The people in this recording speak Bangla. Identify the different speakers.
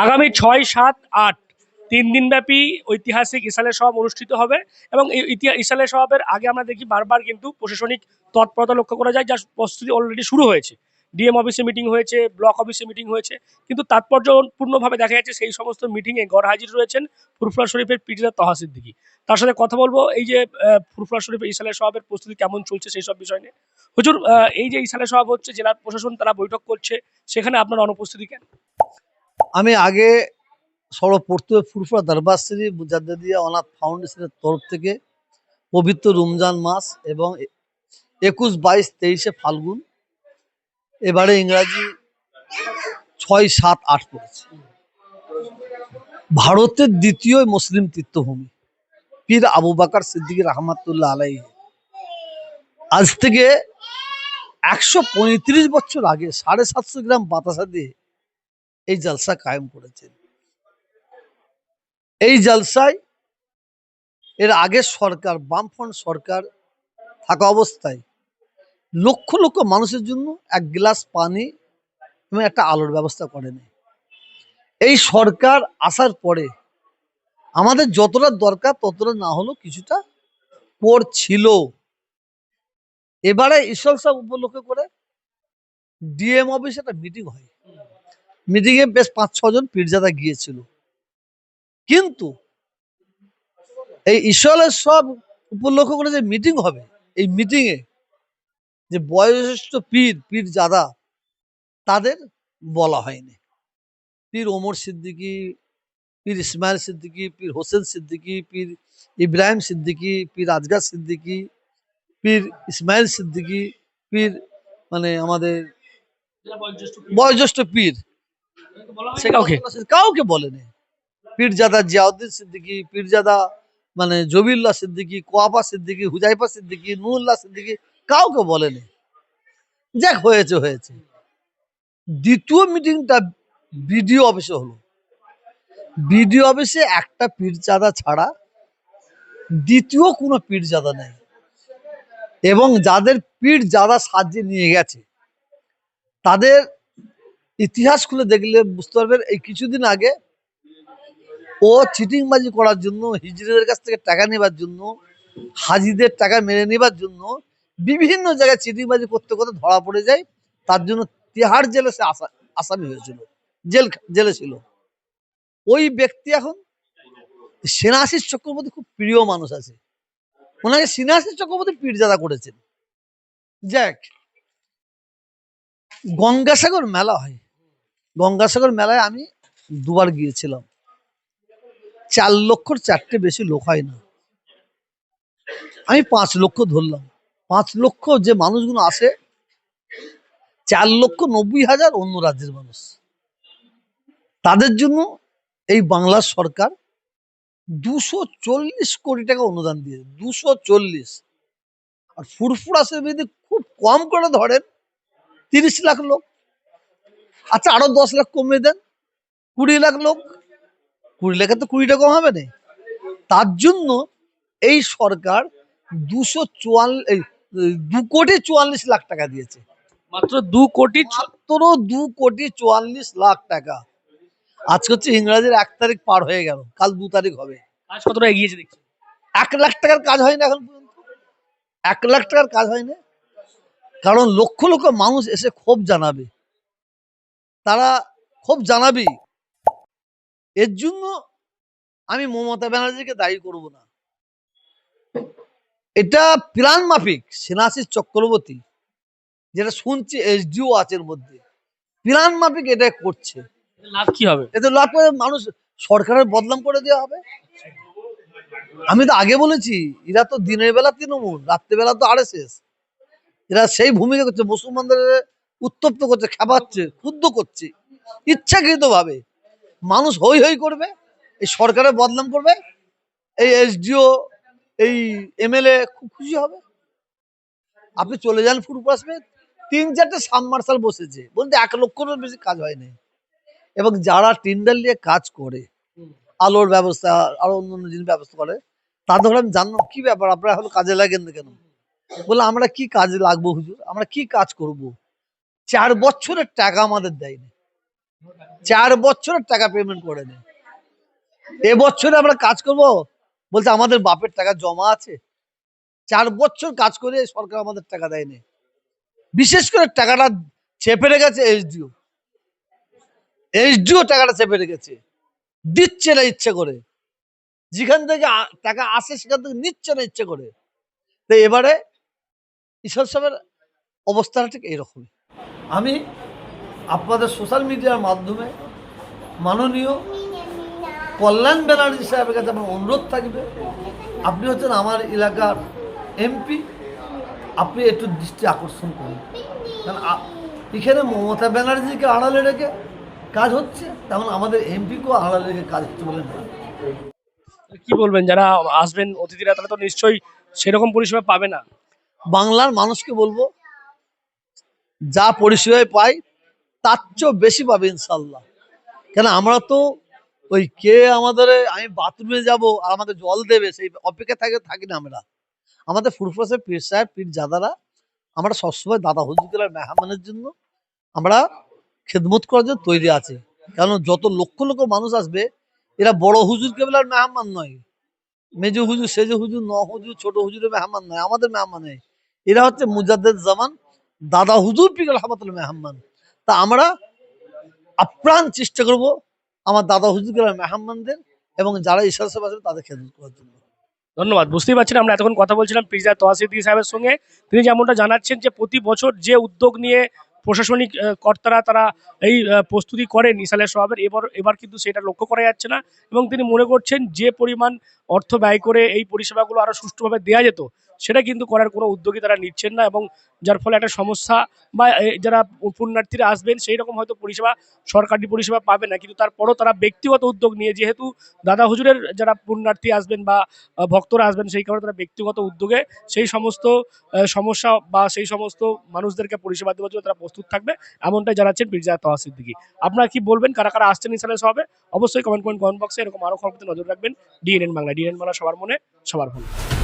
Speaker 1: আগামী ৬, ৭, ৮ ৩ দিনব্যাপী ঐতিহাসিক ইসালে সমাবেশ অনুষ্ঠিত হবে এবং এই ইসালে সমাবেশের আগে আমরা দেখি বারবার কিন্তু প্রশাসনিক তৎপরতা লক্ষ্য করা যায়, যার প্রস্তুতি অলরেডি শুরু হয়েছে। ডিএম অফিসে মিটিং হয়েছে, ব্লক অফিসে মিটিং হয়েছে, কিন্তু তাৎপর্যপূর্ণভাবে দেখা যাচ্ছে সেই সমস্ত মিটিংয়ে গরহাজির রয়েছেন ফুরফুরা শরীফের পীরজাদা তহা সিদ্দিকী। তার সাথে কথা বলবো এই যে ফুরফুরা শরীফের ইসালে সমাবেশের প্রস্তুতি কেমন চলছে সেই সব বিষয় নিয়ে। হুজুর, এই যে ইসালে সমাবেশ হচ্ছে, জেলা প্রশাসন তারা বৈঠক করছে, সেখানে আপনার অনুপস্থিতি কেন?
Speaker 2: আমি আগে সর্বপ্রথমে ফুরফুরা দরবার শরীফ মুজাদ্দিদিয়া অনাথ ফাউন্ডেশনের তরফ থেকে পবিত্র রমজান মাস এবং ২১, ২২, ২৩ ফাল্গুন, এবারে ইংরাজি ৬, ৭, ৮ পড়েছে। ভারতের দ্বিতীয় মুসলিম তীর্থভূমি পীর আবু বকর সিদ্দিকী রহমাতুল্লাহ আলাইহি আজ থেকে ১৩৫ বছর আগে ৭৫০ গ্রাম বাতাসা দিয়ে এই জলসা কায়েম করেছেন। এই জলসায় এর আগের সরকার, বামফ্রন্ট সরকার থাকা অবস্থায় লক্ষ লক্ষ মানুষের জন্য এক গ্লাস পানি এবং একটা আলোর ব্যবস্থা করেনি। এই সরকার আসার পরে আমাদের যতটা দরকার ততটা না হলেও কিছুটা করছিল। এবারে ঈশ্বর সাহেব উপলক্ষ করে ডিএম অফিসে একটা মিটিং হয়। মিটিংয়ে বেশ ৫-৬ জন পীরজাদা গিয়েছিল, কিন্তু এই ঈশ্বরের সব উপলক্ষ করে যে মিটিং হবে, এই মিটিংয়ে যে বয়োজ্যেষ্ঠ পীরজাদা তাদের বলা হয়নি। পীর ওমর সিদ্দিকী, পীর ইসমাইল সিদ্দিকী, পীর হোসেন সিদ্দিকী, পীর ইব্রাহিম সিদ্দিকী, পীর আজগার সিদ্দিকী, পীর ইসমাইল সিদ্দিকী, পীর মানে আমাদের বয়োজ্যেষ্ঠ পীর,
Speaker 1: সে কাউকে
Speaker 2: কাউকে বলেনি। পীরজাদা জিয়াউদ্দিন সিদ্দিকী, পীরজাদা মানে জবিউল্লাহ সিদ্দিকী, কোয়াপা সিদ্দিকী, হুজাইফা সিদ্দিকী, নুরুল্লাহ সিদ্দিকী, কাউকে বলেনি। যাক, হয়েছে হয়েছে। দ্বিতীয় মিটিংটা বিডিও অফিসে হলো। বিডিও অফিসে একটা পীরজাদা ছাড়া দ্বিতীয় কোনো পীরজাদা নেই, এবং যাদের পীরজাদা সাজিয়ে নিয়ে গেছে তাদের ইতিহাস খুলে দেখলে বুঝতে পারবেন, এই কিছুদিন আগে ও চিটিংবাজি করার জন্য, হিজড়িদের কাছ থেকে টাকা নেবার জন্য, হাজিদের টাকা মেরে নেবার জন্য বিভিন্ন জায়গায় চিটিংবাজি করতে করতে ধরা পড়ে যায়। তার জন্য তিহাড় জেলে সে আসামি হয়েছিল, জেলে ছিল। ওই ব্যক্তি এখন সেনাশিস চক্রবর্তী খুব প্রিয় মানুষ আছে, ওনাকে সেনাশিস চক্রবর্তী পীরজাদা করেছেন। যাক, গঙ্গাসাগর মেলা হয়। গঙ্গাসাগর মেলায় আমি দুবার গিয়েছিলাম। ৪ লক্ষর ৪টে বেশি লোক হয় না, আমি ৫ লক্ষ ধরলাম। ৫ লক্ষ যে মানুষগুলো আসে, ৪,৯০,০০০ অন্য রাজ্যের মানুষ। তাদের জন্য এই বাংলার সরকার ২৪০ কোটি টাকা অনুদান দিয়ে, ২৪০। আর ফুরফুরা শরীফ যদি খুব কম করে ধরেন ৩০ লাখ লোক, আচ্ছা আরো ১০ লাখ কমিয়ে দেন, ২০ লাখ লোক। ২০ লাখে তো ২০টা কম হবে না। তার জন্য এই সরকার ২,৪৪,০০,০০০ টাকা দিয়েছে।
Speaker 1: মাত্র
Speaker 2: ২,৪৪,০০,০০০ টাকা। আজকে হচ্ছে ইংরাজির ১ তারিখ পার হয়ে গেল, কাল ২ তারিখ হবে।
Speaker 1: কাজ কতটা এগিয়েছে দেখছি?
Speaker 2: ১ লাখ টাকার কাজ হয়নি এখন পর্যন্ত। ১ লাখ টাকার কাজ হয়নি, কারণ লক্ষ লক্ষ মানুষ এসে ক্ষোভ জানাবে, তারা ক্ষোভ জানাবে। এর জন্য আমি মমতা ব্যানার্জিকে দায়ী করব না। এটা প্ল্যান মাফিক সেনাশিস চক্রবর্তী, যেটা শুনছি এসডিও আছে এর মধ্যে, প্ল্যান মাফিক এটা করছে।
Speaker 1: লাভ কি হবে?
Speaker 2: এতে লাভ করে মানুষ সরকারের বদনাম করে দেওয়া হবে। আমি তো আগে বলেছি, এরা তো দিনের বেলা তৃণমূল, রাত্রিবেলা তো আরএসএস। এরা সেই ভূমিকা করছে, মুসলমানদের উত্তপ্ত করছে, খাবাচ্ছে, ক্ষুব্ধ করছে ইচ্ছাকৃত ভাবে। মানুষ হই হই করবে, এই সরকারের বদনাম করবে, এই এসডিও, এই এমএলএ খুব খুশি হবে। আপনি চলে যান ফুরফুরা আসবে, ৩-৪টে সাবমার্শাল বসেছে, বলতে ১ লক্ষেরও বেশি কাজ হয়নি। এবং যারা টেন্ডার নিয়ে কাজ করে, আলোর ব্যবস্থা আরো অন্যান্য জিনিস ব্যবস্থা করে, তাদের আমি জানলাম কি ব্যাপার, আপনারা এখন কাজে লাগেন না কেন? বলে আমরা কি কাজে লাগবো হুজুর, আমরা কি কাজ করব, ৪ বছরের টাকা আমাদের দেয়নি। 4 বছরের টাকা পেমেন্ট করে নেয়। এবছরে আমরা কাজ করব, বলছে আমাদের বাপের টাকা জমা আছে। 4 বছর কাজ করে সরকার আমাদের টাকা দেয়নি। বিশেষ করে টাকাটা চেপে রেখেছে এইচডিও টাকাটা চেপে রেখেছে, দিচ্ছে না ইচ্ছে করে। যেখান থেকে টাকা আসে সেখান থেকে নিচ্ছে না ইচ্ছে করে। তো এবারে ঈশ্বর সাহেবের অবস্থাটা ঠিক এইরকমই। আমি আপনাদের সোশ্যাল মিডিয়ার মাধ্যমে মাননীয় কল্যাণ ব্যানার্জি সাহেবের কাছে আমার অনুরোধ থাকবে, আপনি হচ্ছেন আমার এলাকার এমপি, আপনি একটু দৃষ্টি আকর্ষণ করুন। কারণ এখানে মমতা ব্যানার্জিকে আড়ালে রেখে কাজ হচ্ছে, তেমন আমাদের এমপিকেও আড়ালে রেখে কাজ হচ্ছে বলে না।
Speaker 1: কি বলবেন, যারা আসবেন অতিথিরা তারা তো নিশ্চয়ই সেরকম পরিষেবা পাবে না।
Speaker 2: বাংলার মানুষকে বলবো, যা পরিষেবায় পাই তার চেয়েও বেশি পাবে ইনশাল্লাহ। কেন আমরা তো ওই কে আমাদের, আমি বাথরুমে যাব আর আমাদের জল দেবে সেই অপেক্ষা থাকি না আমরা। আমাদের ফুরফুসে পীর সাহেব পীর জাদারা, আমরা সবসময় দাদা হুজুরের মেহমানের জন্য আমরা খেদমত করার জন্য তৈরি আছে। কারণ যত লক্ষ লক্ষ মানুষ আসবে, এরা বড় হুজুর কেবল আর মেহমান নয়, মেজো হুজুর সেজো হুজুর ন হুজুর ছোট হুজুরের মেহমান নয়, আমাদের মেহমান। এরা হচ্ছে মুজাদ্দেদ জামান দাদা হুজুর পীর রহমাতুল্লাহ মেহমান। তা আমরা আপ্রাণ চেষ্টা করব আমার দাদা হুজুর মেহমানদের এবং যারা ঈশ্বর সেবা আছে তাদের খেদমত করার জন্য।
Speaker 1: ধন্যবাদ। বুঝতেই পারছেন, আমরা এতক্ষণ কথা বলছিলাম পীরজাদা তোহা সিদ্দিকী সাহেবের সঙ্গে। তিনি যেমনটা জানাচ্ছেন যে প্রতি বছর যে উদ্যোগ নিয়ে প্রশাসনিক কর্তারা তারা এই প্রস্তুতি করেন ইসালের সওয়াবের, এবার কিন্তু সেটা লক্ষ্য করা যাচ্ছে না। এবং তিনি মনে করছেন যে পরিমাণ অর্থ ব্যয় করে এই পরিষেবাগুলো আরো সুষ্ঠুভাবে দেওয়া যেত, সেটা কিন্তু করার কোনো উদ্যোগই তারা নিচ্ছেন না। এবং যার ফলে একটা সমস্যা বা যারা পুণ্যার্থীরা আসবেন সেই রকম হয়তো পরিষেবা, সরকারি পরিষেবা পাবে না, কিন্তু তারপরও তারা ব্যক্তিগত উদ্যোগ নিয়ে, যেহেতু দাদা হুজুরের যারা পুণ্যার্থী আসবেন বা ভক্তরা আসবেন, সেই কারণে তারা ব্যক্তিগত উদ্যোগে সেই সমস্ত সমস্যা বা সেই সমস্ত মানুষদেরকে পরিষেবা দেওয়ার জন্য তারা প্রস্তুত থাকবে, এমনটাই জানাচ্ছেন পীরজাদা তোহা সিদ্দিকী। আপনারা কি বলবেন, কারা কারা আসছেন ইসালের সওয়াবে? অবশ্যই কমেন্ট বক্সে। এরকম আরো খবর পেতে নজর রাখবেন ডিএনএন বাংলা। ডিএনএন বাংলা সবার মনে সবার ভালো।